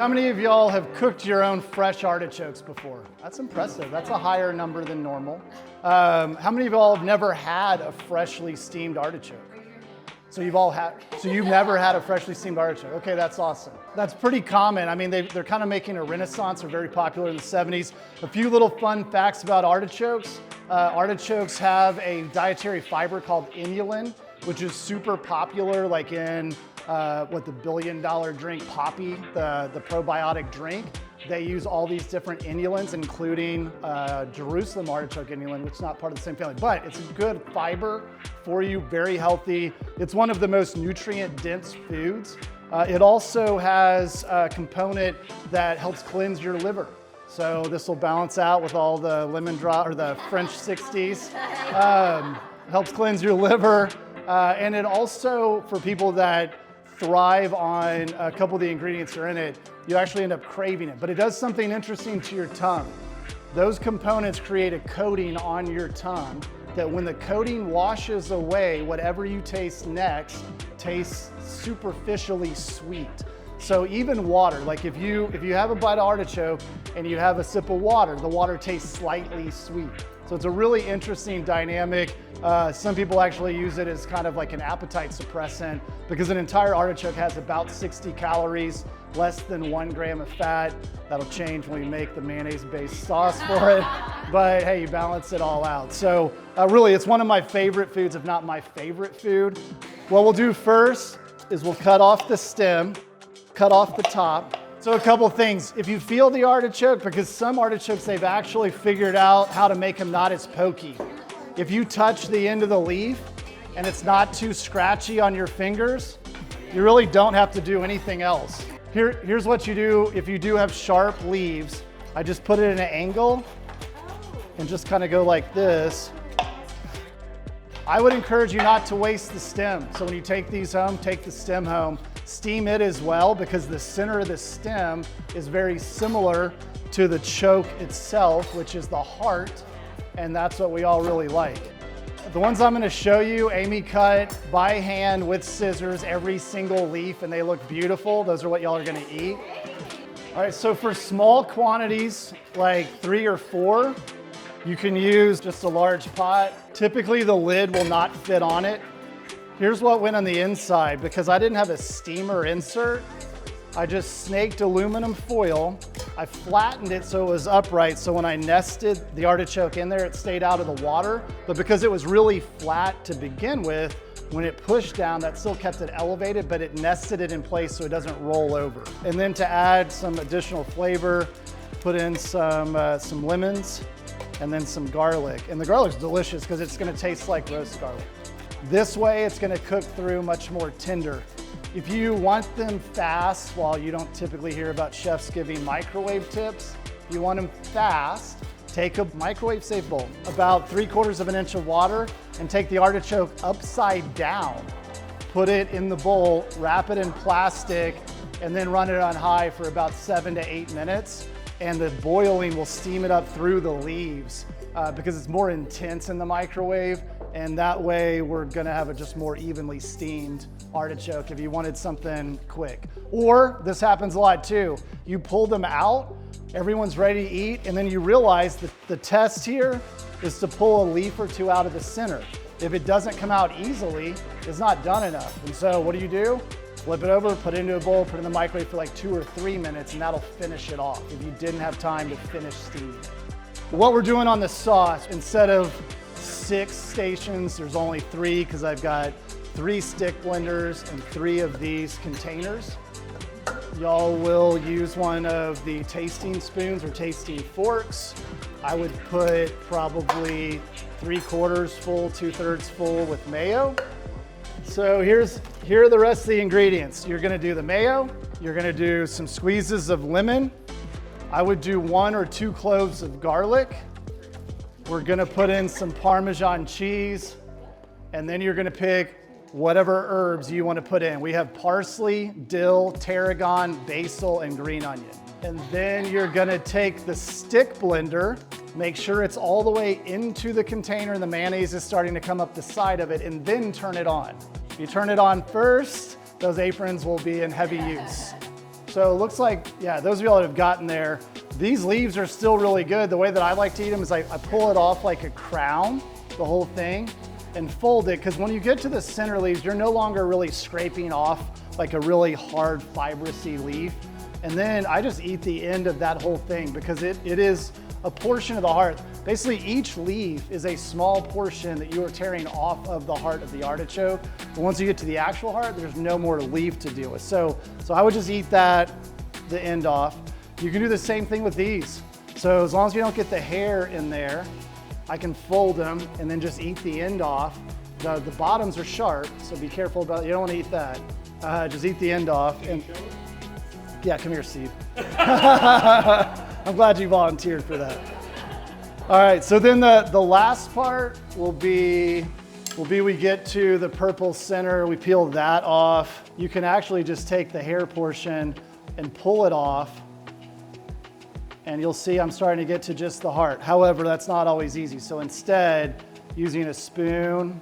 How many of y'all have cooked your own fresh artichokes before? That's impressive. That's a higher number than normal. How many of y'all have never had a freshly steamed artichoke? So you've never had a freshly steamed artichoke. Okay, that's awesome. That's pretty common. I mean, they're kind of making a renaissance. They're very popular in the 70s. A few little fun facts about artichokes. Artichokes have a dietary fiber called inulin, which is super popular, like in the billion-dollar drink Poppy, the probiotic drink. They use all these different inulins, including Jerusalem artichoke inulin, which is not part of the same family, but it's a good fiber for you, very healthy. It's one of the most nutrient-dense foods. It also has a component that helps cleanse your liver. So this will balance out with all the lemon drop or the French 60s. Helps cleanse your liver. And it also, for people that thrive on a couple of the ingredients that are in it, you actually end up craving it. But it does something interesting to your tongue. Those components create a coating on your tongue that when the coating washes away, whatever you taste next tastes superficially sweet. So even water, like if you have a bite of artichoke and you have a sip of water, the water tastes slightly sweet. So it's a really interesting dynamic. Some people actually use it as kind of like an appetite suppressant because an entire artichoke has about 60 calories, less than 1 gram of fat. That'll change when we make the mayonnaise-based sauce for it. But hey, you balance it all out. So really, it's one of my favorite foods, if not my favorite food. What we'll do first is we'll cut off the stem, cut off the top. So a couple things. If you feel the artichoke, because some artichokes, they've actually figured out how to make them not as pokey. If you touch the end of the leaf and it's not too scratchy on your fingers, you really don't have to do anything else. Here's what you do if you do have sharp leaves. I just put it in an angle and just kind of go like this. I would encourage you not to waste the stem. So when you take these home, take the stem home. Steam it as well because the center of the stem is very similar to the choke itself, which is the heart, and that's what we all really like. The ones I'm going to show you, Amy cut by hand with scissors every single leaf, and they look beautiful. Those are what y'all are going to eat. All right, so for small quantities, like 3 or 4, you can use just a large pot. Typically, the lid will not fit on it. Here's what went on the inside. Because I didn't have a steamer insert, I just snaked aluminum foil. I flattened it so it was upright, so when I nested the artichoke in there, it stayed out of the water. But because it was really flat to begin with, when it pushed down, that still kept it elevated, but it nested it in place so it doesn't roll over. And then to add some additional flavor, put in some lemons and then some garlic. And the garlic's delicious because it's gonna taste like roast garlic. This way, it's gonna cook through much more tender. If you want them fast, while you don't typically hear about chefs giving microwave tips, if you want them fast, take a microwave safe bowl, about 3/4 of an inch of water, and take the artichoke upside down. Put it in the bowl, wrap it in plastic, and then run it on high for about 7 to 8 minutes. And the boiling will steam it up through the leaves because it's more intense in the microwave. And that way we're gonna have a just more evenly steamed artichoke if you wanted something quick. Or this happens a lot too. You pull them out, everyone's ready to eat, and then you realize that the test here is to pull a leaf or 2 out of the center. If it doesn't come out easily, it's not done enough. And so what do? Flip it over, put it into a bowl, put it in the microwave for like 2 or 3 minutes, and that'll finish it off if you didn't have time to finish steaming. What we're doing on the sauce, instead of 6 stations, there's only 3 because I've got 3 stick blenders and 3 of these containers. Y'all will use one of the tasting spoons or tasting forks. I would put probably 3/4 full, 2/3 full with mayo. So here are the rest of the ingredients. You're gonna do the mayo, you're gonna do some squeezes of lemon. I would do 1 or 2 cloves of garlic. We're gonna put in some Parmesan cheese, and then you're gonna pick whatever herbs you wanna put in. We have parsley, dill, tarragon, basil, and green onion. And then you're gonna take the stick blender, make sure it's all the way into the container and the mayonnaise is starting to come up the side of it, and then turn it on. If you turn it on first, those aprons will be in heavy use. So it looks like, yeah, those of y'all that have gotten there, these leaves are still really good. The way that I like to eat them is I pull it off like a crown, the whole thing, and fold it, because when you get to the center leaves, you're no longer really scraping off like a really hard fibrousy leaf. And then I just eat the end of that whole thing because it is a portion of the heart. Basically, each leaf is a small portion that you are tearing off of the heart of the artichoke. But once you get to the actual heart, there's no more leaf to deal with. So I would just eat that, the end off. You can do the same thing with these. So as long as you don't get the hair in there, I can fold them and then just eat the end off. The bottoms are sharp, so be careful about it. You don't want to eat that. Just eat the end off. And yeah, come here, Steve. I'm glad you volunteered for that. All right, so then the last part will be we get to the purple center, we peel that off. You can actually just take the hair portion and pull it off, and you'll see I'm starting to get to just the heart. However, that's not always easy. So instead, using a spoon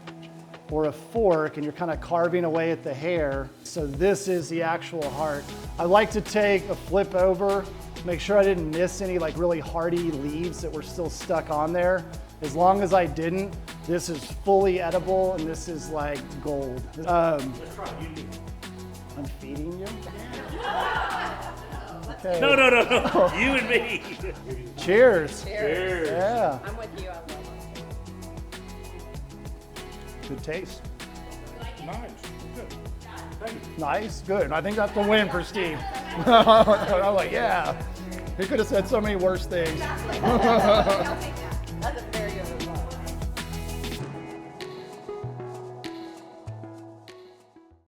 or a fork, and you're kind of carving away at the hair. So this is the actual heart. I like to take a flip over, make sure I didn't miss any like really hardy leaves that were still stuck on there. As long as I didn't, this is fully edible and this is like gold. Let's try it. I'm feeding you? Okay. No. You and me. Cheers. Cheers. Yeah. I'm with you. I love it. Good taste. Nice. Good. Thank you. Nice, good. I think that's the win for Steve. I'm like, yeah. He could have said so many worse things. I'll take that.